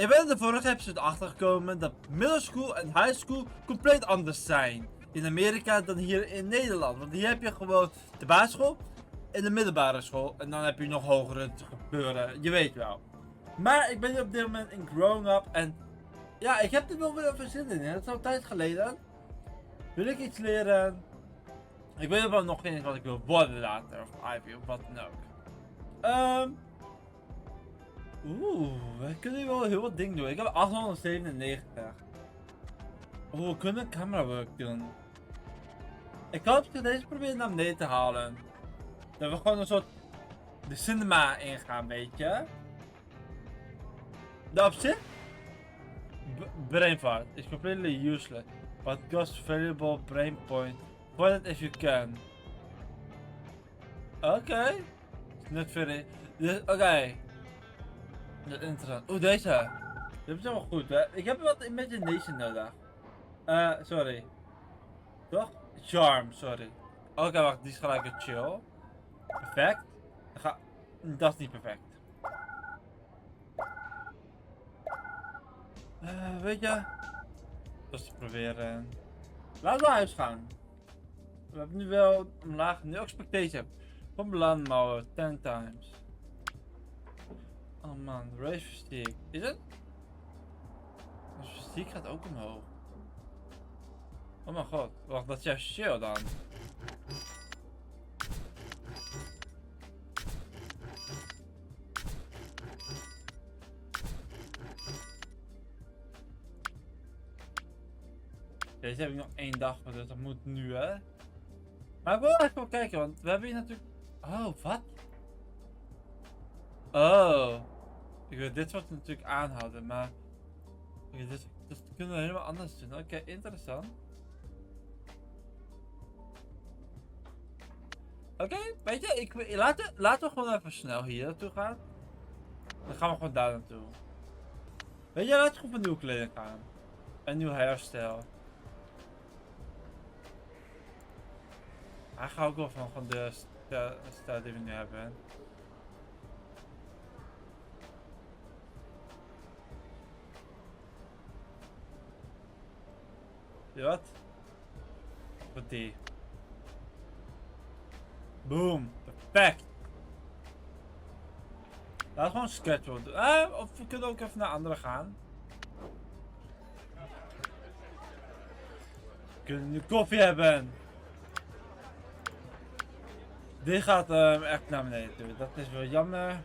Ik ben in de vorige episode achtergekomen dat middle school en high school compleet anders zijn. In Amerika dan hier in Nederland. Want hier heb je gewoon de basisschool en de middelbare school. En dan heb je nog hogere te gebeuren. Je weet wel. Maar ik ben nu op dit moment in growing up. En ja, ik heb er wel weer even zin in. Het is al een tijd geleden. Wil ik iets leren? Ik weet wel nog geen eens wat ik wil worden later. Of Ivy of wat dan ook. We kunnen wel heel wat dingen doen. Ik heb 897. We kunnen camera work doen. Ik hoop dat deze proberen naar beneden te halen. Dat we gewoon een soort de cinema ingaan, weet je. De op zich brain fart is completely useless, but costs valuable brain point for it if you can. Oké. Not very. Oké. Dat is interessant. Oeh, deze. Dit is wel goed, hè. Ik heb wat imagination nodig. Sorry. Toch? Charm, sorry. Oké, wacht, die is gelijk een chill. Perfect. Dat is niet perfect. Weet je? Dat is te proberen. Laten we naar huis gaan. We hebben nu wel omlaag, nu expectation. Van belandmouwen, 10 times. Oh man, race fatigue. Is het? Race fatigue gaat ook omhoog. Oh mijn god, wacht, dat is juist chill dan. Deze heb ik nog 1 dag voor, dus dat moet nu, hè. Maar ik wil even wel kijken, want we hebben hier natuurlijk... Oh, wat? Oh. Ik wil dit soort natuurlijk aanhouden, maar... Oké, dit kunnen we helemaal anders doen. Oké, interessant. Oké, weet je, laten we gewoon even snel hier naartoe gaan. Dan gaan we gewoon daar naartoe. Weet je, laten we gewoon voor nieuwe kleding gaan. Een nieuw hairstyle. Hij gaat ook wel van de stijl die we nu hebben. Ja, wat? Wat die? Boom, perfect. Laten we gewoon schedule doen. Of we kunnen ook even naar andere gaan. We kunnen nu koffie hebben. Dit gaat echt naar beneden toe. Dat is wel jammer.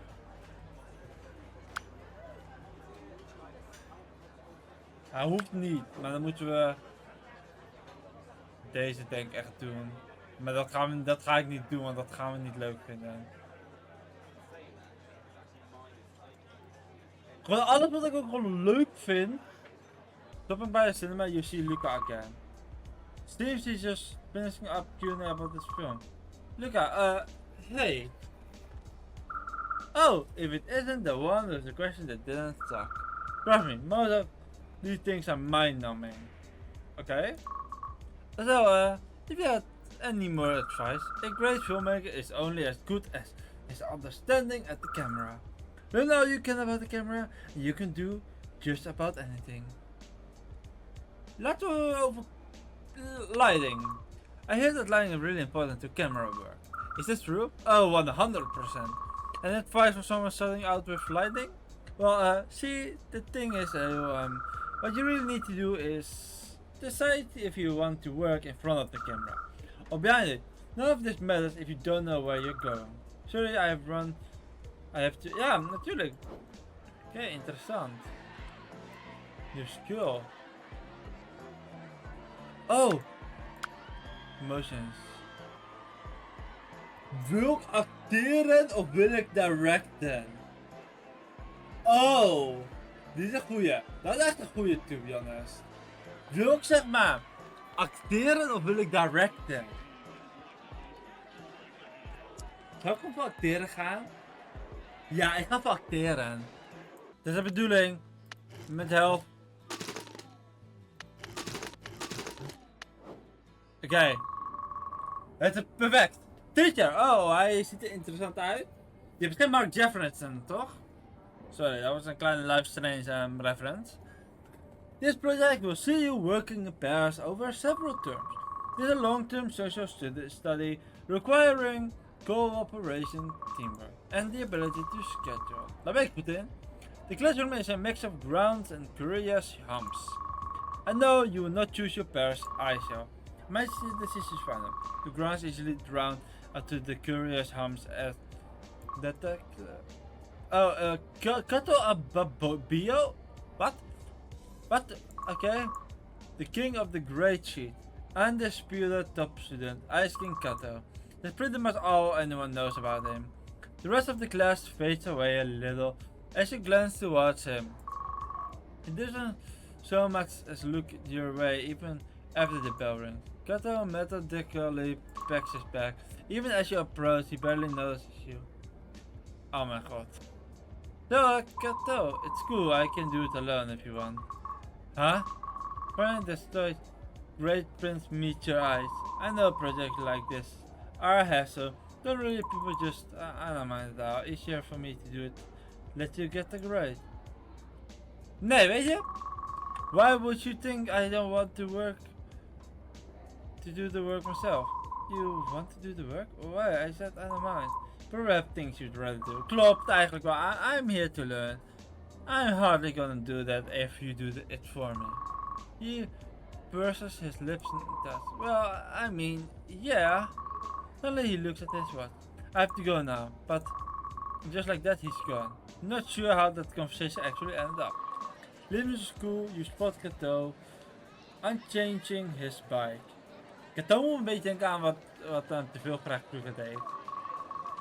Hij hoeft niet, maar dan moeten we deze denk ik echt doen. Maar dat ga ik niet doen, want dat gaan we niet leuk vinden. Gewoon alles wat ik ook gewoon leuk vind. Stopping by the cinema, you see Luca again. Steve is just finishing up Q&A about this film. Luca, hey. Oh, if it isn't the one with the question that didn't suck. Trust me, most of these things are mind-numbing. Okay? So, if you had any more advice, a great filmmaker is only as good as his understanding at the camera. Learn all you can about the camera, and you can do just about anything. Laten we over lighting. I hear that lighting is really important to camera work. Is this true? Oh, 100%. And advice for someone starting out with lighting? Well, see, the thing is, what you really need to do is decide if you want to work in front of the camera or behind it. None of this matters if you don't know where you're going. Sorry, I have to, ja, natuurlijk. Oké, interessant. New skill. Oh! Emotions. Wil ik acteren of wil ik directen? Oh! Dit is een goeie. Dat is echt een goeie, to be honest. Wil ik zeg maar acteren of wil ik directen? Zou ik ook voor acteren gaan? Ja, ik ga voor acteren. Dat is de bedoeling. Met help. Oké. Het is perfect. Teacher, oh, hij ziet er interessant uit. Je hebt geen Mark Jefferson, toch? Sorry, dat was een kleine Life Strange reference. This project will see you working in pairs over several terms. This is a long-term social study requiring cooperation, teamwork, and the ability to schedule. Daar ben ik goed in. The classroom is a mix of grounds and curious humps. I know you will not choose your pairs, I shall. My decision is final. The grounds easily drown out to the curious humps as that Kato Ababio? What? What? Okay. The king of the great sheet. Undisputed top student, Ice King Kato. That's pretty much all anyone knows about him. The rest of the class fades away a little as you glance towards him. He doesn't so much as look your way even after the bell rings. Kato methodically packs his bag. Even as you approach, he barely notices you. Oh my god. So, Kato, it's cool, I can do it alone if you want. Huh? Find the story. Great Prince, meet your eyes. I know projects like this are a hassle. Don't really people just, I don't mind it all. Easier for me to do it. Let you get the grade. Nee, weet je? Why would you think I don't want to do the work myself? You want to do the work? Why? I said I don't mind. Perhaps things you'd rather do. Klopt eigenlijk wel. I'm here to learn. I'm hardly gonna do that if you do it for me. He purses his lips in thought. Well, I mean, yeah. Suddenly he looks at his watch. I have to go now, but just like that he's gone. Not sure how that conversation actually ended up. Leaving school, you spot Kato unchanging his bike. Kato moet een beetje denken aan wat te veel graag vroeger deed.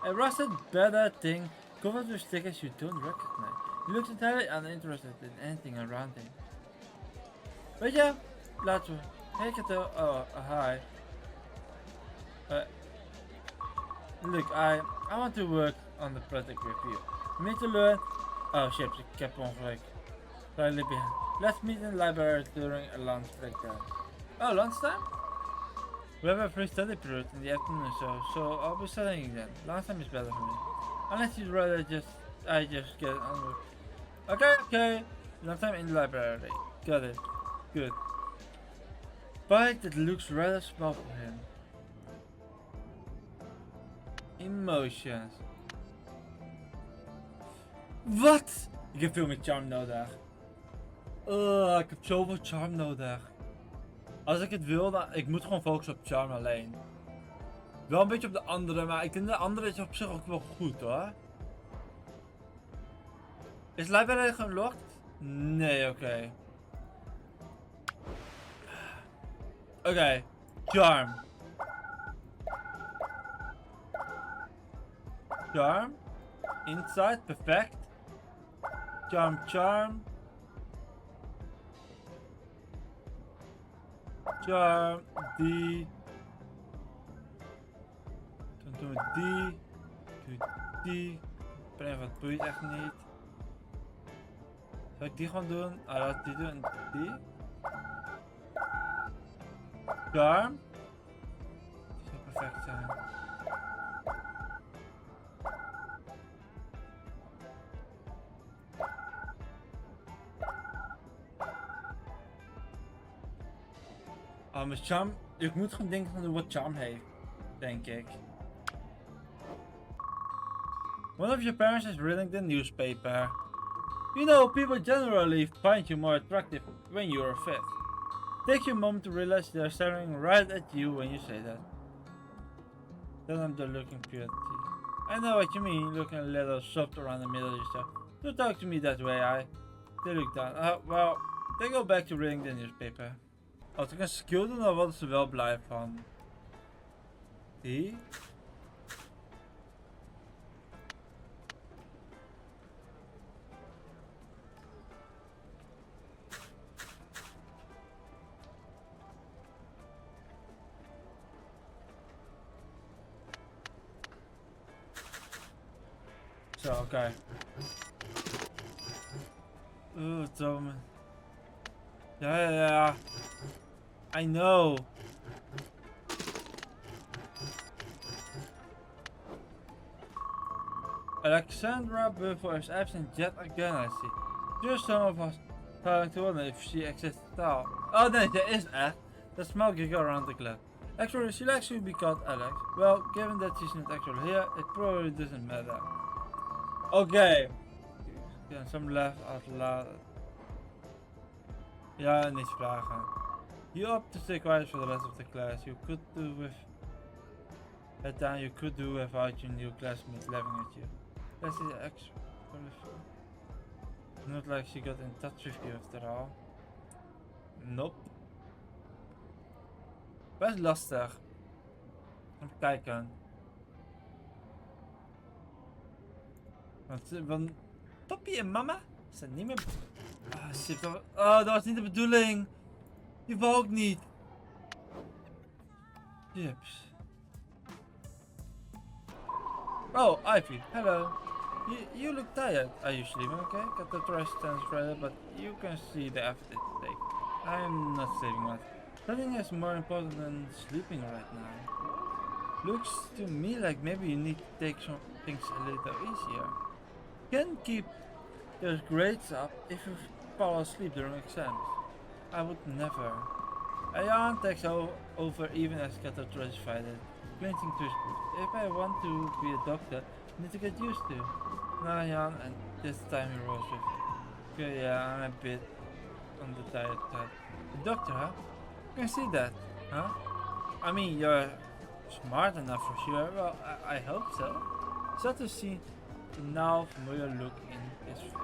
A rusted better thing covered with stickers you don't recognize. He looks entirely uninterested in anything around him. Weet je, laten we. Hey Kato, oh, hi. Look, I want to work on the project with you. You need to learn. Oh shit, ik heb ongeluk. Slightly behind. Let's meet in the library during a lunch breakdown. Oh, lunchtime? We have a free study period in the afternoon, so I'll be studying then. Lunchtime is better for me. Unless you'd rather I just get on with. Okay. Lunchtime in the library. Got it. Good. Bike that looks rather small for him. Emotions. Wat? Ik heb veel meer charm nodig. Ik heb zoveel charm nodig. Als ik het wil, dan ik moet gewoon focussen op charm alleen. Wel een beetje op de andere, maar ik denk de andere is op zich ook wel goed hoor. Is library gelokt? Nee, oké. Oké, charm. Charm. Inside, perfect. Charm. Charm, die. Dan doen we die. Doe die. Prem, wat boeit echt niet. Zal ik die gewoon doen? Laat die doen en die. Charm. Die zou perfect zijn. Mijn charm, ik moet gewoon denken van wat charm heeft, denk ik. One of your parents is reading the newspaper. You know, people generally find you more attractive when you are fit. Take you a moment to realize they're staring right at you when you say that. Tell them they're looking pretty. I know what you mean, looking a little soft around the middle of yourself. Don't talk to me that way, They look down. Well, they go back to reading the newspaper. Als ik een skill doe, dan worden ze wel blij van. Die. Zo, oké. Tom. Ja. I know. Alexandra Buffo is absent yet again, I see. Just some of us trying to wonder if she exists at all. Oh nee, ze is echt. The small giggle around the glass. Actually, she likes to be called Alex. Well, given that she's not actually here, it probably doesn't matter. Okay. Yeah, some laugh out loud. Ja, niets vragen. You opt to stay quiet for the rest of the class. You could do with that time you could do without your new classmates laughing at you. That's the actually not like she got in touch with you after all. Nope. Best lastig. Even kijken. Want papi en mama zijn niet meer. Ah shit, dat was niet de bedoeling. Die wou ook niet. Chips. Oh, Ivy, hello. You look tired. Are you sleeping okay? Got the trash stands ready, but you can see the effort it takes. I'm not saving much. Nothing is more important than sleeping right now. Looks to me like maybe you need to take some things a little easier. Can keep those grades up if you fall asleep during exams. I would never. A yawn takes over even as Kato tries to fight it, clenching to his boots. If I want to be a doctor, I need to get used to. Now yawn, and this time he rolls with it. Okay, yeah, I'm a bit on the tired side. A doctor, huh? You can see that, huh? I mean, you're smart enough for sure. Well, I hope so. Sad to see the now familiar look in his face.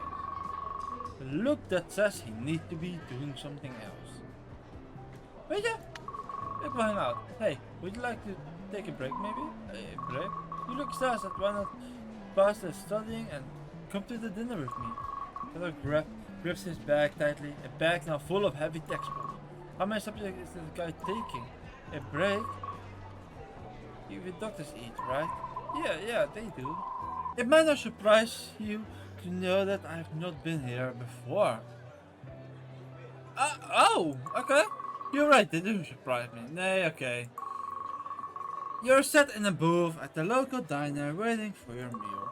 The look that says he needs to be doing something else. Weet je? Ik wil hang out. Hey, would you like to take a break maybe? A break? You look stressed, why not pass the studying and come to the dinner with me? Taylor grips his bag tightly, a bag now full of heavy textbooks. How many subjects is this guy taking? A break? Even doctors eat, right? Yeah, they do. It might not surprise you to know that I've not been here before. Oh, okay. You're right, they do surprise me. Nay, okay. You're sat in a booth at the local diner waiting for your meal.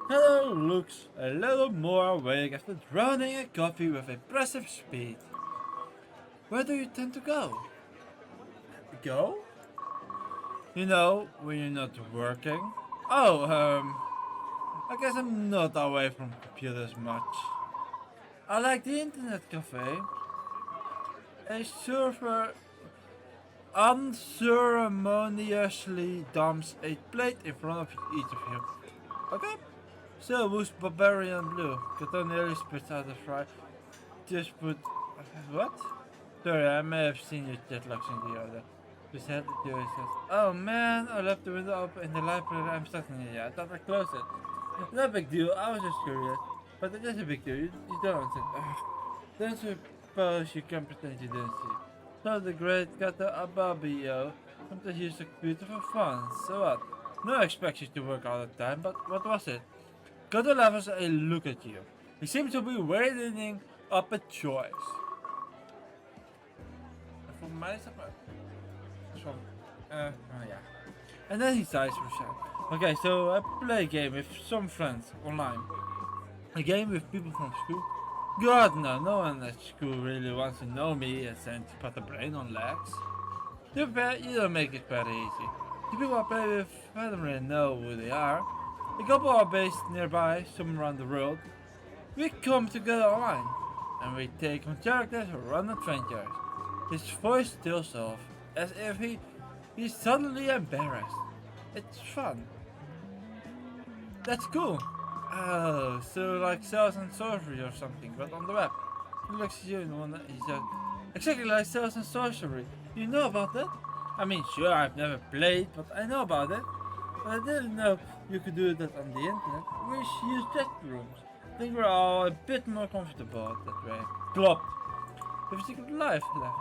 Heather looks a little more awake after drowning a coffee with impressive speed. Where do you tend to go? Go? You know, when you're not working. Oh, I guess I'm not away from computers much. I like the internet cafe. A server unceremoniously dumps a plate in front of each of you. Okay? So, who's Barbarian Blue? Kato nearly spits out the fry. Just put... What? Sorry, I may have seen your jet lag in the other. Just head to your says, oh man, I left the window open in the library. I'm stuck in here. I thought I closed it. No big deal, I was just curious. But it is a big deal, you don't. Don't suppose you can pretend you didn't see. So the great Kato Ababio sometimes use the computer for fun. So what? No expects you to work all the time, but what was it? Kato levels a look at you. He seems to be weighing up a choice. For myself, oh yeah. And then he sighs for a second. Okay, so I play a game with some friends online. A game with people from school. God no, no one at school really wants to know me and to put a brain on legs. To be fair, you don't make it very easy. The people I play with, I don't really know who they are. A couple are based nearby, some around the world. We come together online, and we take on characters or run adventures. His voice tilts off, as if he's suddenly embarrassed. It's fun. That's cool. Oh, so like Sales and Sorcery or something, but on the web. He looks at you and he says, exactly like Sales and Sorcery. You know about that? I mean, sure, I've never played, but I know about it. But I didn't know you could do that on the internet. We use chat rooms. I think we're all a bit more comfortable that way. Klopt. With a secret life left.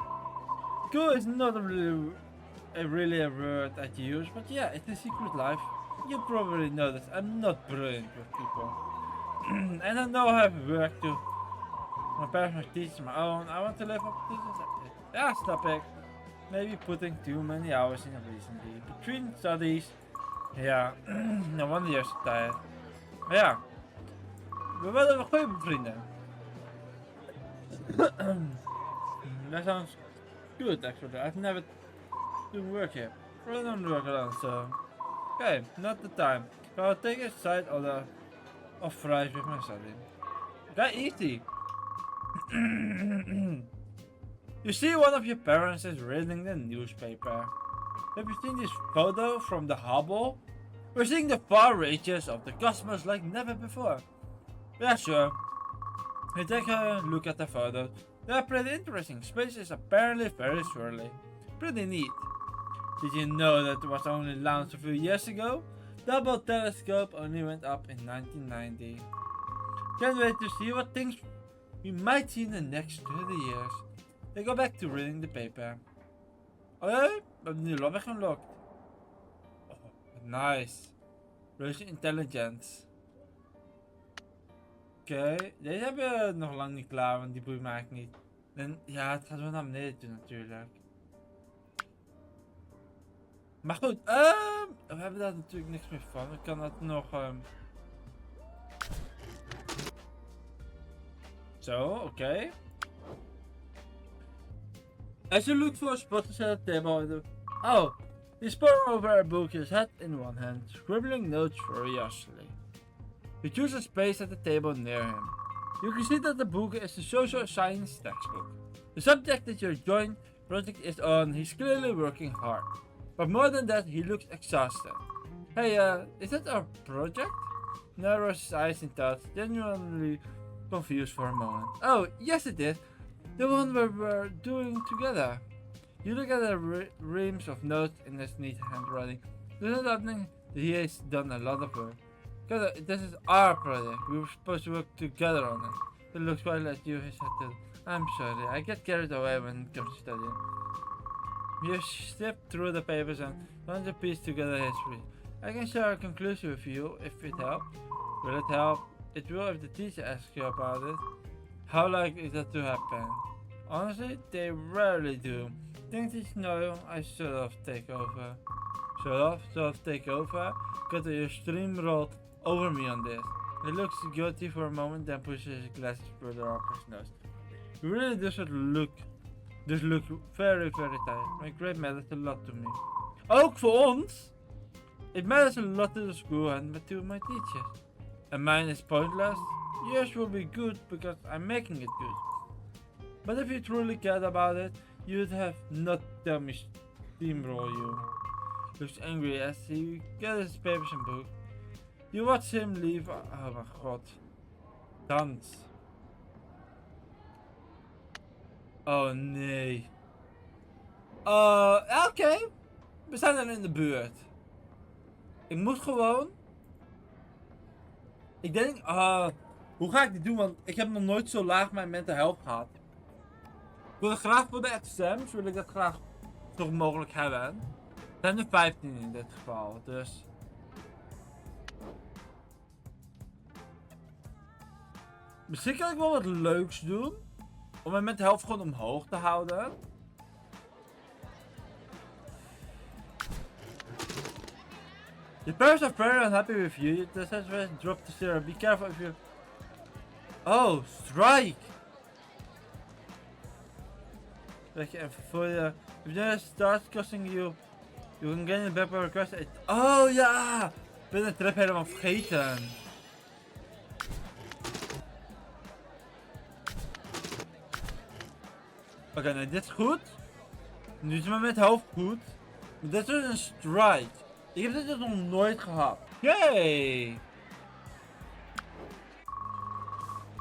Cool is not really a word I use, but yeah, it's a secret life. You probably noticed I'm not brilliant with people. And I know I have work to my parents teach my own. I want to live up to this. Yeah, snap ik. Maybe putting too many hours in recently. Between studies. Yeah, no wonder you're so tired. Ja, we willen wel goede vrienden. That sounds good actually. I've never done work here. I don't work alone, so okay, not the time. I'll take a side of fries with my study. That easy. You see one of your parents is reading the newspaper. Have you seen this photo from the Hubble? We're seeing the far reaches of the cosmos like never before. Yeah, sure. You take a look at the photos. They are pretty interesting. Space is apparently very swirly. Pretty neat. Did you know that it was only launched a few years ago? The Hubble telescope only went up in 1990. Can't wait to see what things we might see in the next 30 years. They go back to reading the paper. Oh ja, we hebben de nieuwe lobby geunlocked. Oh, nice. Russian intelligence. Oké, deze hebben we nog lang niet klaar, want die boeit me eigenlijk niet. En ja, het gaat wel naar beneden toe natuurlijk. Maar goed, we hebben daar natuurlijk niks meer van. Ik kan dat nog... Zo, oké. As you look for a spot to set a table, oh, he spun over a book, his head in one hand, scribbling notes furiously. He chose a space at the table near him. You can see that the book is a social science textbook. The subject that your joint project is on, he's clearly working hard. But more than that, he looks exhausted. Hey, is that our project? Narrows his eyes in thought, genuinely confused for a moment. Oh, yes it is. The one we were doing together. You look at the reams of notes in his neat handwriting. There's nothing that he has done a lot of work. This is our project. We were supposed to work together on it. He looks right at you, his head tilted. I'm sorry, I get carried away when it comes to studying. You sift through the papers and trying to piece together history. I can share a conclusion with you if it helps. Will it help? It will if the teacher asks you about it. How likely is that to happen? Honestly, they rarely do. Think you know I should have take over. Should have take over? Got a steamrolled over me on this. He looks guilty for a moment, then pushes his glasses further up his nose. He really does look very, very tired. My grade matters a lot to me. Ook voor ons! It matters a lot to the school and to my teachers. And mine is pointless. Yours will be good because I'm making it good. But if you truly cared about it, you'd have not tell me steamroll you. Looks angry as he gathers his papers and book. You watch him leave. Oh my god. Dans. Oh nee. Oké. We zijn dan in de buurt. Ik moet gewoon... Ik denk... hoe ga ik dit doen? Want ik heb nog nooit zo laag mijn mental health gehad. Ik wil het graag voor de exams. Wil ik dat graag toch mogelijk hebben. Het zijn er 15 in dit geval. Dus... Misschien kan ik wel wat leuks doen. Om mijn mental health gewoon omhoog te houden. Your parents are very unhappy with you. The says drop to zero. Be careful if you... Oh, strike! Weet je, en voor je... If they start cussing you, you can get in back by request. Oh ja! Ik ben de trap helemaal vergeten. Oké, nee, dit is goed. Nu is mijn met hoofd goed. Maar dit is een strike. Ik heb dit dus nog nooit gehad. Yay!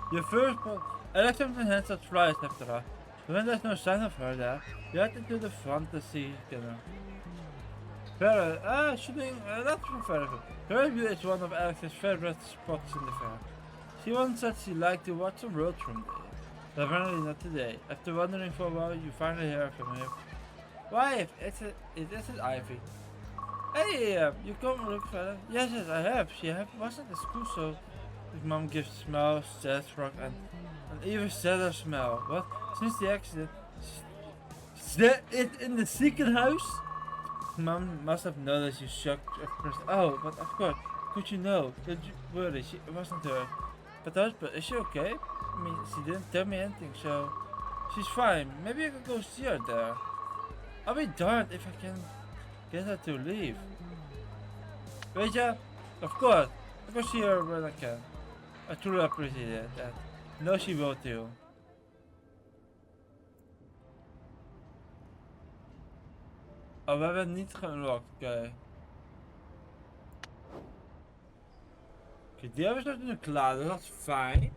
Your first point. Alex and hands that flies after her. When there's no sign of her there, you head into the fantasy killer. Fair, shooting, that's from Fairview. Fairview is one of Alex's favorite spots in the fair. She once said she liked to watch the road from there. But apparently not today. After wandering for a while, you finally hear from him. Why, it isn't Ivy. Hey, you come look further? Yes, I have. She wasn't at school, so his mom gives a smile, says rock, and an even sadder smile. What? Since the accident, it in the ziekenhuis? Mom must have noticed you shocked at first. Oh, but of course could you know? Don't you worry, she wasn't hurt. But is she okay? I mean, she didn't tell me anything, so she's fine. Maybe I could go see her there. I'll be darned if I can get her to leave. Weet je, of course, I'll go see her when I can. I truly appreciate that. No, she will too. Oh, we hebben het niet geunlocked, oké. Oké, die hebben ze nu klaar, dus dat is fijn.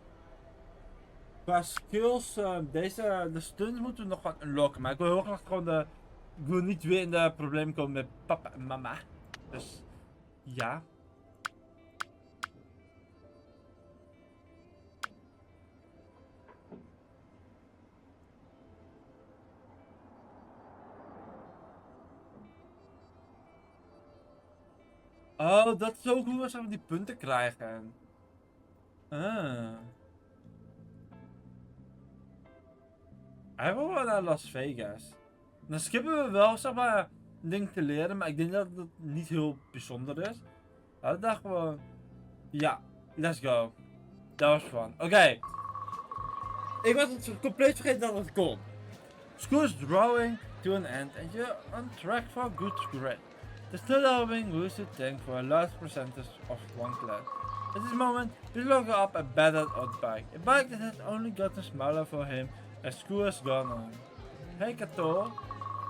Qua skills, de stunts moeten we nog gaan unlocken, maar ik wil heel graag gewoon ik wil niet weer in de problemen komen met papa en mama. Dus, ja. Oh, dat is ook hoe we zo die punten krijgen. Ah. Hij wil wel naar Las Vegas. Dan skippen we wel, zeg maar, een ding te leren, maar ik denk dat het niet heel bijzonder is. Ik dacht gewoon, ja, let's go. Dat was fun. Oké. Ik was het compleet vergeten dat het kon. School is drawing to an end and you're on track for a good grade. The still having who's to thank for a large percentage of one class. At this moment, he's looking up a battered old bike. A bike that has only gotten smaller for him as school has gone on. Hey Kato,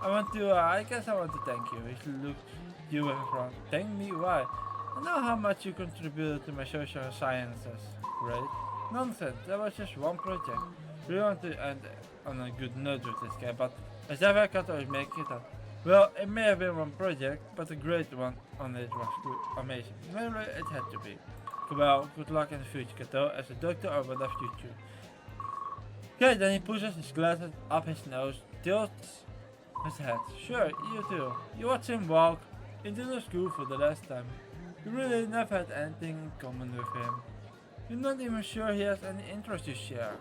I guess I want to thank you. He looked you with a frown. Thank me? Why? I know how much you contributed to my social sciences. Great. Nonsense, that was just one project. We want to end on a good note with this guy, but as ever Kato is making it up. Well, it may have been one project, but a great one on it was amazing. Maybe it had to be. Well, good luck in the future, Kato, as a doctor or whatever you choose. Okay, then he pushes his glasses up his nose, tilts his head. Sure, you too. You watch him walk into the school for the last time. You really never had anything in common with him. You're not even sure he has any interest you share.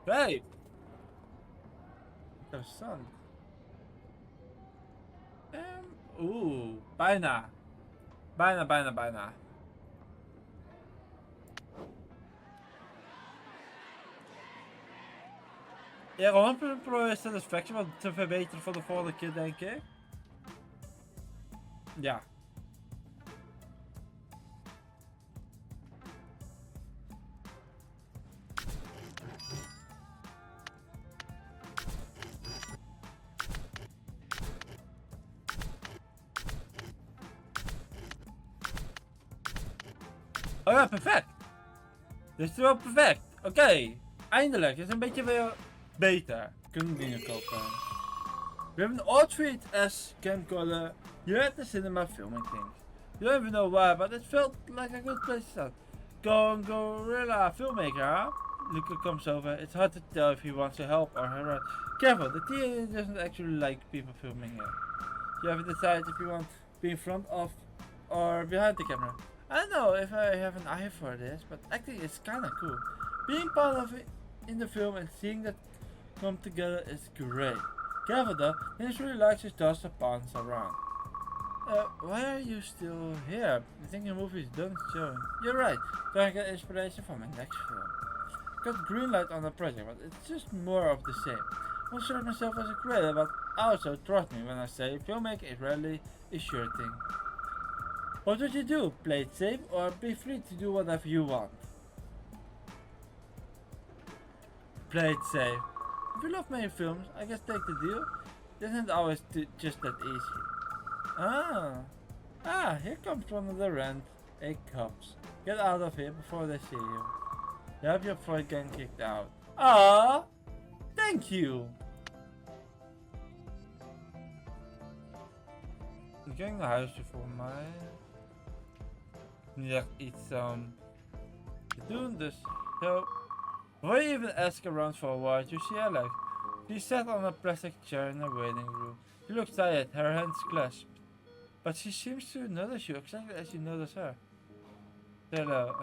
Right. Interessant. Bijna. Bijna. Ja, gewoon proberen satisfaction wat te verbeteren voor de volgende keer, denk ik. Ja. Oh ja, perfect. Dit is wel perfect. Oké. Eindelijk. Het is een beetje weer beter. Kunnen dingen kopen. We have an outfit as camcorder. You're at the cinema filming things. You don't even know why, but it felt like a good place to start. Gorilla filmmaker, huh? Luca comes over. It's hard to tell if he wants to help or harass. Careful, the theater doesn't actually like people filming here. You have to decide if you want to be in front of or behind the camera. I don't know if I have an eye for this, but acting is kinda cool. Being part of it in the film and seeing that come together is great. Careful though, Dennis really likes his dust of pawns around. Why are you still here? You think your movie is done showing? You're right, trying to get inspiration for my next film. Got green light on the project, but it's just more of the same. I consider myself as a creator, but also trust me when I say filmmaking is rarely a sure thing. What would you do? Play it safe or be free to do whatever you want? Play it safe. If you love making films, I guess take the deal. It isn't always just that easy. Here comes one of the rent. 8 cops. Get out of here before they see you. You have your friend getting kicked out. Ah, thank you. Ik ging naar huisje voor mij. Niet echt iets te doen, dus zo. Before you even ask around for a while, you see Alex. She sat on a plastic chair in the waiting room. She looks tired, her hands clasped. But she seems to notice you exactly as you notice her. Hello.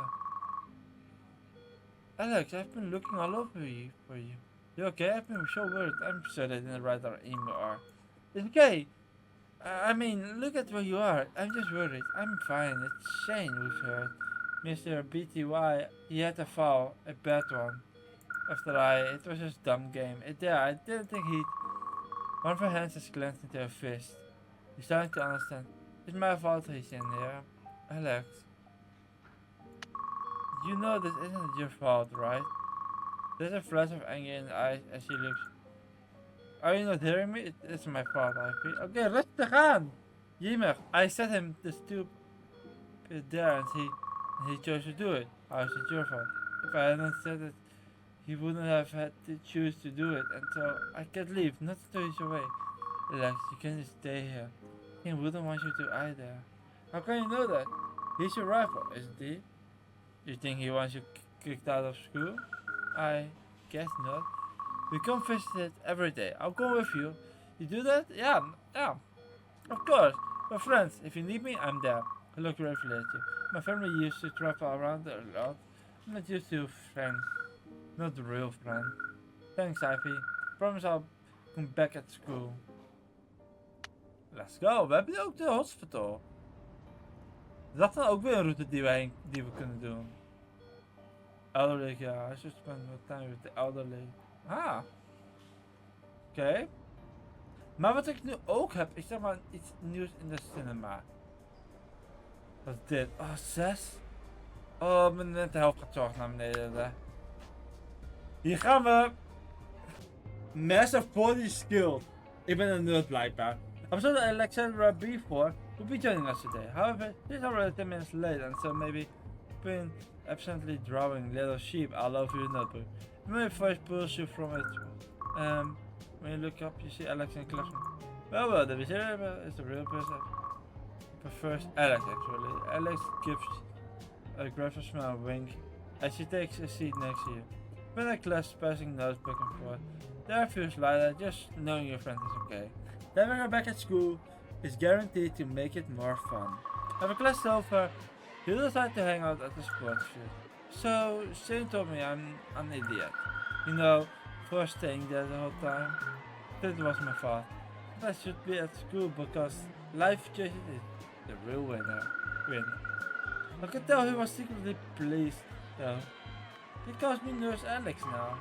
Alex, I've been looking all over you for you. You okay? I've been so worried. I'm sure they didn't write our email or... It's okay. I mean, look at where you are. I'm just worried. I'm fine. It's Shane who's hurt. Mr. BTY, he had a fall, a bad one. It was just dumb game. I didn't think he'd. One of her hands is clenched into her fist. He's starting to understand. It's my fault he's in here. Alex. You know this isn't your fault, right? There's a flash of anger in the eyes as she looks. Are you not hearing me? It's my fault, Ivy. Okay, rustig aan! Jimmer, I set him to stoop there and he chose to do it. How is it your fault? If I hadn't said it, he wouldn't have had to choose to do it, and so I can't leave, not to throw you away. Relax, you can just stay here. He wouldn't want you to either. How can you know that? He's your rival, isn't he? You think he wants you kicked out of school? I guess not. We come visit it every day. I'll go with you. You do that? Yeah. Of course. We're friends. If you need me, I'm there. I look grateful at you. My family used to travel around a lot. I'm not used to friends. Not the real friend. Thanks, Ivy. Promise I'll come back at school. Let's go. We hebben ook de hospital. Is dat dan ook weer een route die we kunnen doen? Elderly, ja. I should spend more time with the elderly. Ah. Oké. Maar wat ik nu ook heb, is zeg maar iets nieuws in de cinema. Wat is dit? Oh, 6? Oh, mijn net de helft gaat zorgen naar beneden. Hier gaan we. Massive body skill. Ik ben een nerd blijkbaar. I'm sure that Alexandra B4 will be joining us today. However, she's already 10 minutes late, and so maybe been absently drawing little sheep all over your notebook. My voice pulls you from it. When you look up, you see Alex in the classroom. Well, the visitor is the real person. Prefers Alex actually. Alex grabs a smile wink as she takes a seat next to you. When the class passing notes back and forth, there feels lighter just knowing your friend is okay. Then when you're back at school, is guaranteed to make it more fun. After class is over, you decide to hang out at the sports field. So, Shane told me I'm an idiot. You know, for staying there the whole time. That was my fault. I should be at school because life choices is the real win. I could tell he was secretly pleased though. He calls me Nurse Alex now.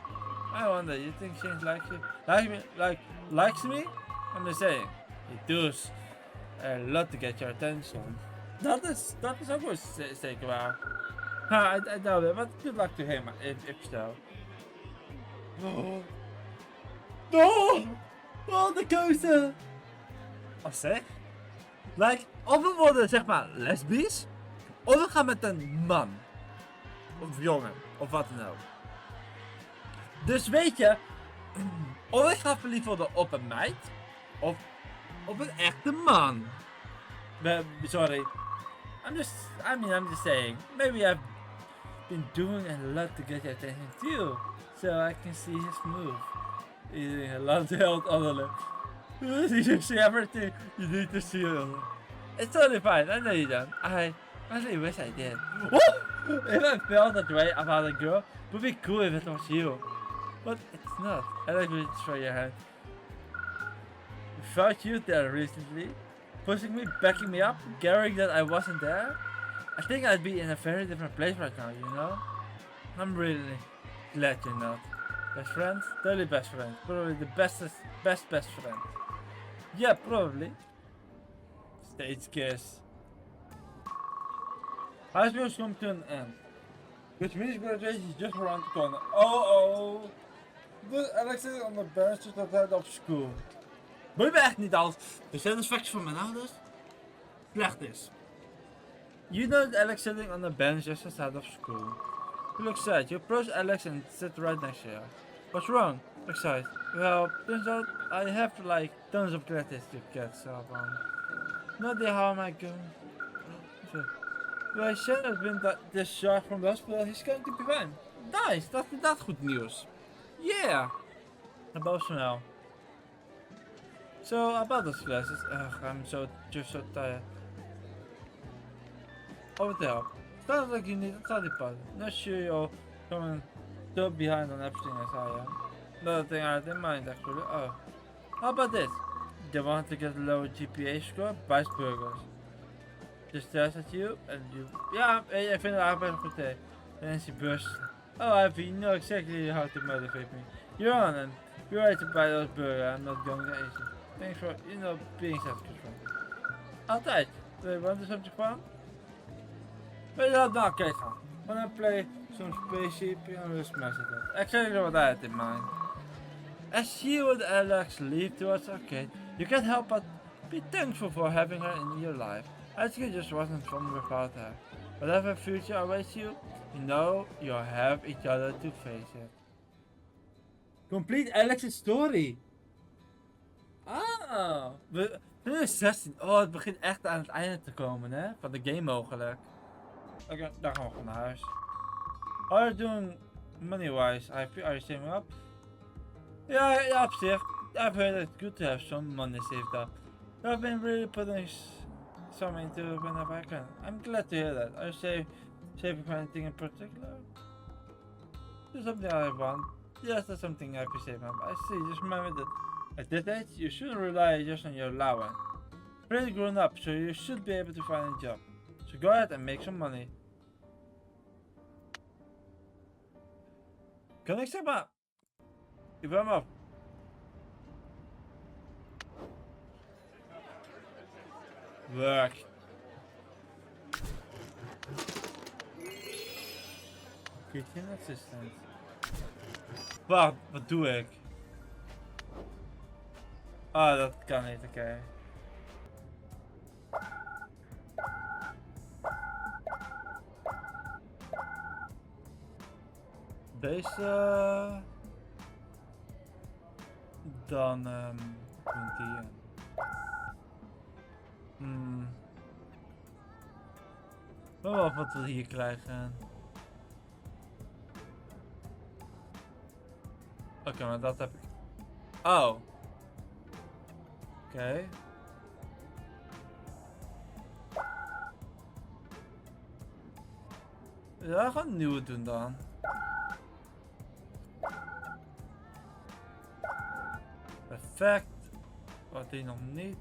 I wonder, you think Shane likes you? Likes me? I'm just saying, he does a lot to get your attention. Dat is ook wel zeker waar. I doubt it, but good luck to him if so. Oh, de keuze! Wat zeg? Of we worden zeg maar lesbisch, of we gaan met een man. Of jongen, of wat dan ook. Dus weet je, of ik ga verliefd worden op een meid, of op een echte man. Sorry. I'm just saying, maybe I've been doing a lot to get your attention too, so I can see his move. Eating a lot to help other. You see everything you need to see. It's totally fine, I know you don't. I really wish I did. If I felt that way about a girl, it would be cool if it was you. But it's not. I like reach for your hand. Without you there recently, pushing me, backing me up, caring that I wasn't there, I think I'd be in a very different place right now, you know? I'm really glad you're not. Best friends? Totally best friends. Probably the best friend. Yeah, probably. Stage kiss. High school's come to an end. Which means graduation is just around the corner. Oh. But Alex zit on the bench just outside of school. Moet je me echt niet als de satisfaction van mijn ouders slecht is. You know that Alex sitting on the bench just outside of school. You look sad. You approach Alex and sit right next to her. What's wrong? Excited. Well, turns out I have like tons of credits to catch up on. No idea how am I going. Well, I should have been discharged from the hospital. He's going to be fine. Nice. Dat is inderdaad goed nieuws. Yeah. About snel. So about those classes, I'm just so tired. Oh, what the hell? Sounds like you need a study partner. Not sure you're coming so behind on everything as I am. Another thing I had in mind actually. Oh, how about this? They want to get a lower GPA score? Buys burgers. Just stares at you and you... Ja, ik vind het eigenlijk best een goed idee. Then she bursts. Oh, Ivy, you know exactly how to motivate me. You're on and you're right to buy those burgers. I'm not going to eat you. Thanks for, being such a good friend. Altijd. Do you want something fun? Weet je wat? Nou, kijk gaan. Wanna play some spaceship? Just mess with it. Exactly what I had in mind. As you and Alex leave towards the arcade, you can't help but be thankful for having her in your life. I think it just wasn't fun without her. Whatever future awaits you, you know you have each other to face it. Complete Alex's story. Ah, we zijn 16. Oh, het begint echt aan het einde te komen, hè? Van de game mogelijk. Oké, daar gaan we gewoon naar huis. How are you doing money-wise? Are you saving up? Ja, op zich. I've heard it's good to have some money saved up. I've been really putting some into it whenever I can. I'm glad to hear that. Are you saving for anything in particular? There's something I want. Yes, that's something I've been saving up. I see, just remember that at this age, you shouldn't rely just on your allowance. You're pretty grown up, so you should be able to find a job. So go ahead and make some money. Kan ik zeg maar... Ik ben hem af. Work. Kitchen assistant. Wacht, wat doe ik? Ah, dat kan niet, oké. Deze... Dan doen die. Oh, wat we hier krijgen. Oké, maar dat heb ik. Oh. Oké. Ja, gaan een nieuwe doen dan. Perfect. Wat die nog niet.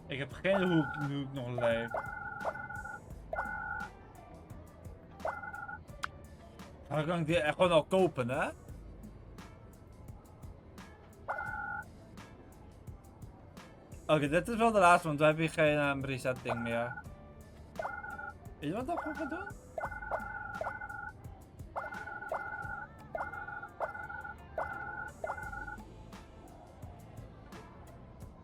Ik heb geen idee hoe ik nog leef. Dan kan ik die echt gewoon al kopen, hè? Oké, dit is wel de laatste, want we hebben hier geen reset ding meer. Weet je wat ik gewoon ga doen?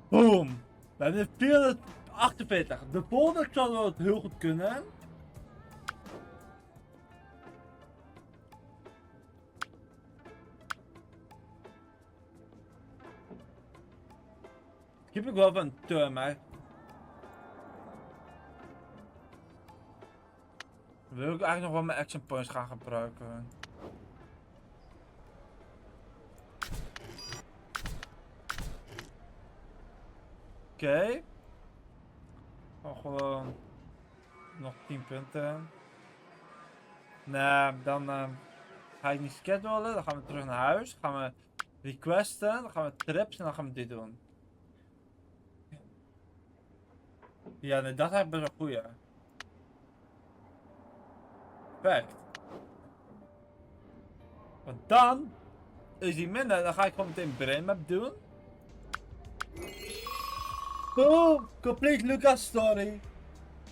Boom! We hebben nu 448. De volgende zal wel heel goed kunnen. Heb ik wel van turn, hè. Wil ik eigenlijk nog wel mijn action points gaan gebruiken. Oké. Gewoon nog 10 punten. Nee, dan ga ik niet schedulen. Dan gaan we terug naar huis. Dan gaan we requesten. Dan gaan we trips en dan gaan we dit doen. Ja, nee, dat is best wel goed, ja. Perfect. Want dan is die minder. Dan ga ik gewoon meteen brain map doen. Boom! Complete Lucas story.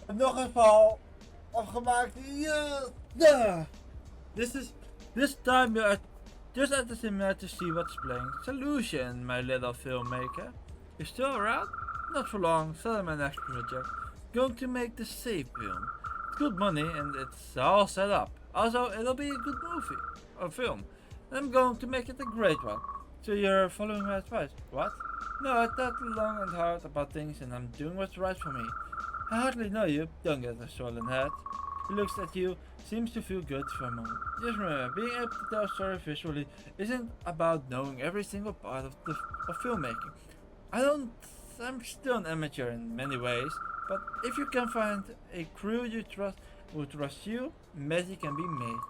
En nog een verhaal afgemaakt. Yeah. This time you are just at the cinema to see what's playing. Solution, my little filmmaker. You still around? Not for long. Still my next project. Going to make the same film. good money and it's all set up. Also, it'll be a good movie or film. And I'm going to make it a great one. So you're following my advice? What? No, I thought long and hard about things and I'm doing what's right for me. I hardly know you, don't get a swollen head. He looks at you, seems to feel good for a moment. Just remember, being able to tell a story visually isn't about knowing every single part of filmmaking. I'm still an amateur in many ways, but if you can find a crew you trust who trust you, magic can be made.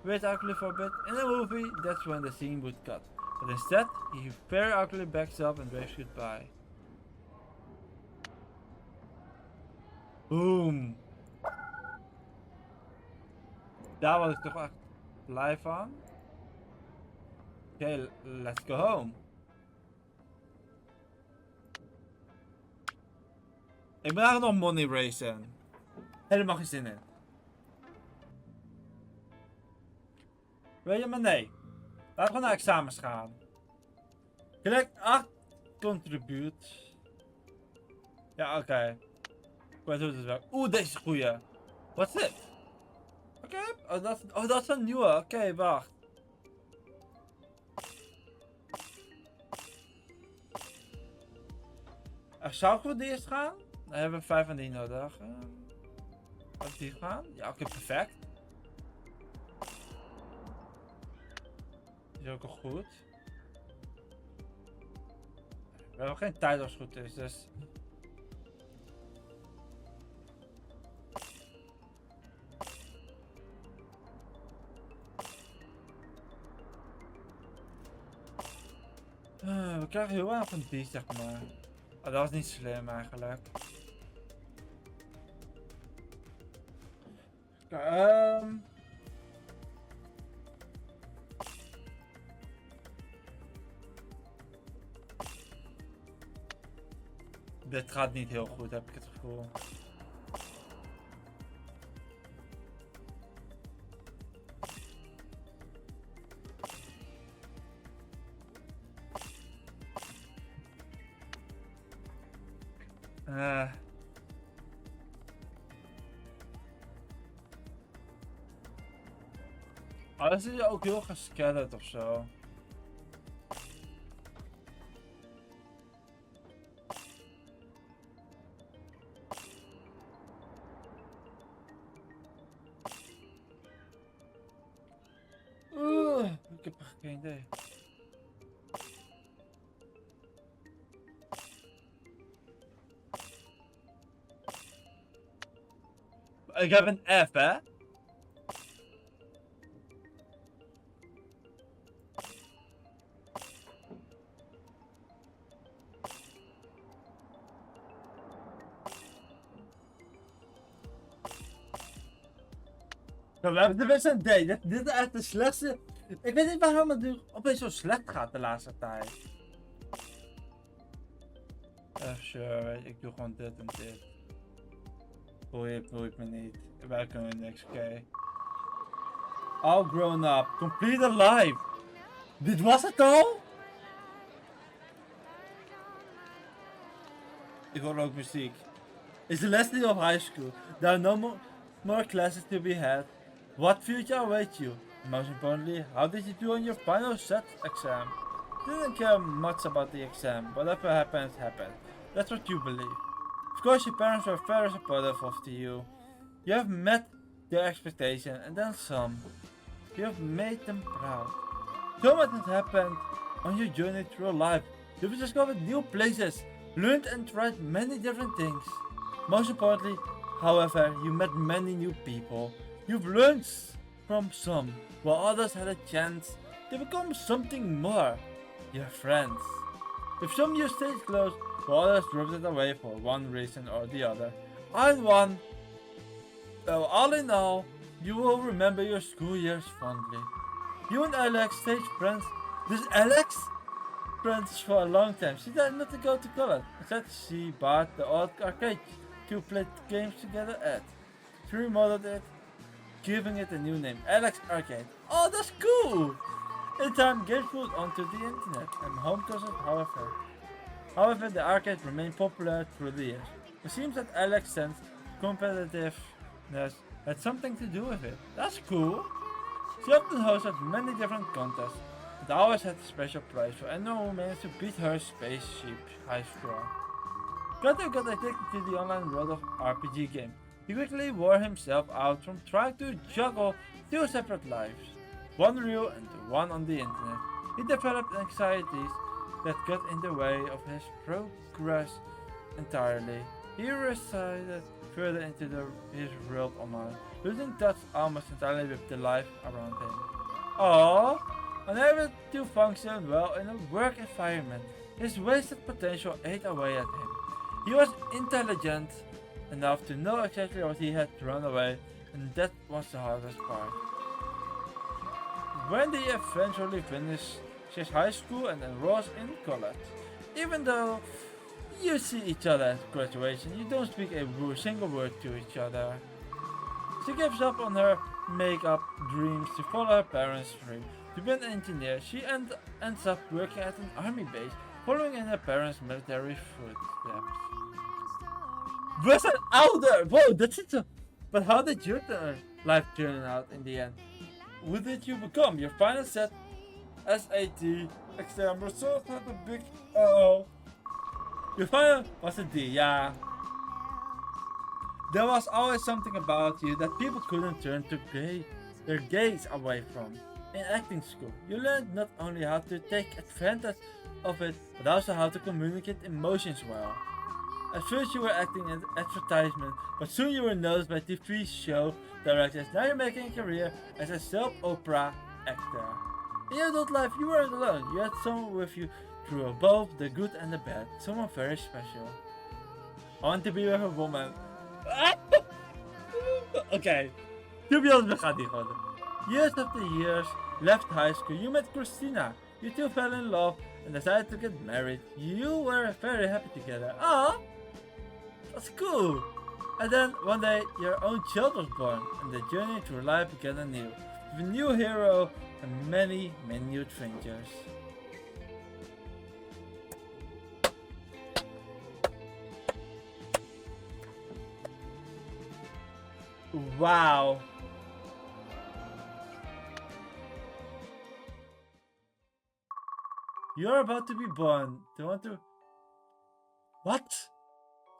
Wait awkwardly for a bit. In a movie, that's when the scene would cut. But instead, he very awkwardly backs up and waves goodbye. Boom. Daar was ik toch echt blij van. Oké, let's go home. Ik ben eigenlijk nog money racen. Helemaal geen zin in. Weet je, maar nee. Laten we naar examens gaan. Collect 8 contributes. Ja, oké. Ik weet hoe het werkt. Oeh, deze is goeie. What's it? Oké. Dat is een nieuwe. Oké, wacht. Zou ik voor die eerst gaan? Dan hebben we 5 van die nodig. Laten die gaan? Ja, oké, perfect. Die is ook al goed. We hebben geen tijd als het goed is, dus... we krijgen heel weinig van die, zeg maar. Oh, dat was niet slim eigenlijk. Dit gaat niet heel goed, heb ik het gevoel. Oh, dan zit je ook heel gescatterd of zo. Ik heb echt geen idee. Ik heb een F, hè? We hebben tenminste een D. Dit is echt de slechtste. Ik weet niet waarom het nu opeens zo slecht gaat de laatste tijd. Sure, ik doe gewoon dit en dit. Boeit me niet. Wij kunnen niks, oké. All grown up. Complete alive. Dit was het al? Ik hoor ook muziek. It's the last day of high school. There are no more classes to be had. What future awaits you? Most importantly, how did you do on your final set exam? Didn't care much about the exam. Whatever happens, happens. That's what you believe. Of course, your parents were very supportive of you. You have met their expectation and then some. You have made them proud. So much has happened on your journey through life. You've discovered new places, learned and tried many different things. Most importantly, however, you met many new people. You've learned from some, while others had a chance to become something more. Your friends. If some of you stayed close, while others drifted away for one reason or the other. All in all, you will remember your school years fondly. You and Alex stayed friends. Does Alex? Friends for a long time. She decided not to go to college. Instead, she bought the old arcade to play games together at. She remodeled it, giving it a new name, Alex Arcade. Oh, that's cool! In time, games moved onto the internet and home consoles, however, the arcade remained popular through the years. It seems that Alex sensed competitiveness had something to do with it. That's cool. She often hosted many different contests, but always had a special prize for anyone who managed to beat her spaceship high score. Gato got addicted to the online world of RPG game. He quickly wore himself out from trying to juggle two separate lives, one real and one on the internet. He developed anxieties that got in the way of his progress entirely. He resided further into his world online, losing touch almost entirely with the life around him. Aww! Unable to function well in a work environment, his wasted potential ate away at him. He was intelligent enough to know exactly what he had thrown away, and that was the hardest part. When he eventually finished his high school and enrolls in college, even though you see each other at graduation, you don't speak a single word to each other. She gives up on her makeup dreams to follow her parents' dream. To be an engineer, she ends up working at an army base, following in her parents' military footsteps. Was an outer! Whoa, that's it! But how did your life turn out in the end? Who did you become? Your final set SAT exam result had a big Your final was a D, yeah. There was always something about you that people couldn't turn their gaze away from. In acting school, you learned not only how to take advantage of it, but also how to communicate emotions well. At first you were acting in advertisement, but soon you were noticed by TV show directors. Now you're making a career as a soap opera actor. In your adult life, you weren't alone. You had someone with you through both the good and the bad. Someone very special. I want to be with a woman. Okay. To be honest, we gaan die gewoon. Years after years, left high school, you met Christina. You two fell in love and decided to get married. You were very happy together. Ah, that's cool. And then one day your own child was born and the journey through life began anew. With a new hero and many new adventures. Wow. You're about to be born. Do you want to... Wat?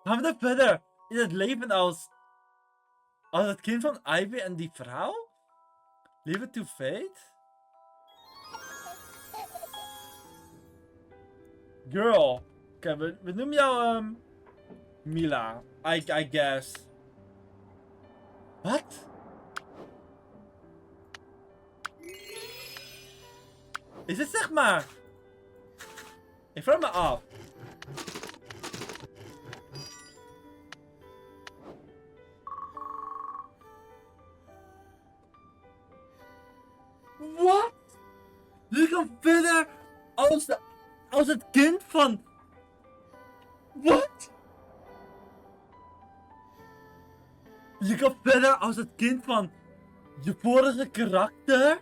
Gaan we er verder in het leven als het kind van Ivy en die vrouw? Leave it to fate? Girl. Oké, we noemen jou Mila. I guess. Wat? Is het zeg maar... Ik vraag me af. Wat? Je kan verder als het kind van... Wat? Je kan verder als het kind van je vorige karakter?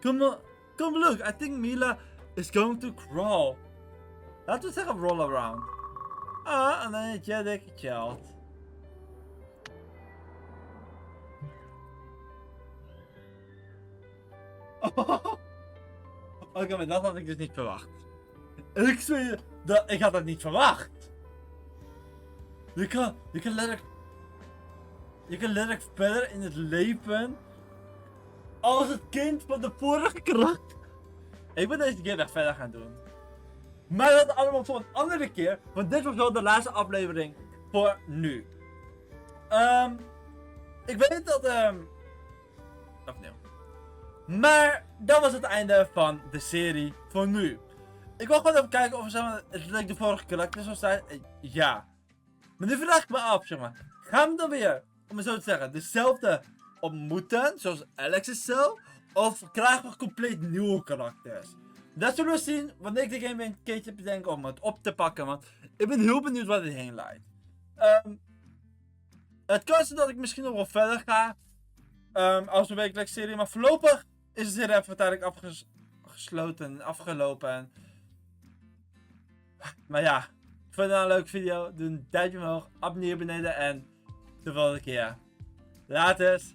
Come look, I think Mila is going to crawl. Laten we zeggen roll around. Ah, an energetic child. Oké, maar dat had ik dus niet verwacht. Ik zweer je, ik had dat niet verwacht. Je kan letterlijk verder in het leven als het kind van de vorige karakter. Ik ben deze keer echt verder gaan doen. Maar dat allemaal voor een andere keer, want dit was wel de laatste aflevering voor nu. Ik weet dat opnieuw. Maar dat was het einde van de serie voor nu. Ik wil gewoon even kijken of het de vorige karakter zou zijn. Ja. Maar nu vraag ik me af, zeg maar. Gaan we dan weer, om het zo te zeggen, dezelfde ontmoeten, zoals Alex is zo? Of krijgen we compleet nieuwe karakters? Dat zullen we zien wanneer ik de game weer een keertje bedenk om het op te pakken. Want ik ben heel benieuwd waar dit heen leidt. Het kan zijn dat ik misschien nog wel verder ga. Als een wekelijks serie. Maar voorlopig is de serie even tijdelijk afgesloten. Afgelopen. Maar ja. Vond je nou een leuke video? Doe een duimpje omhoog. Abonneer beneden. En de volgende keer. Laters.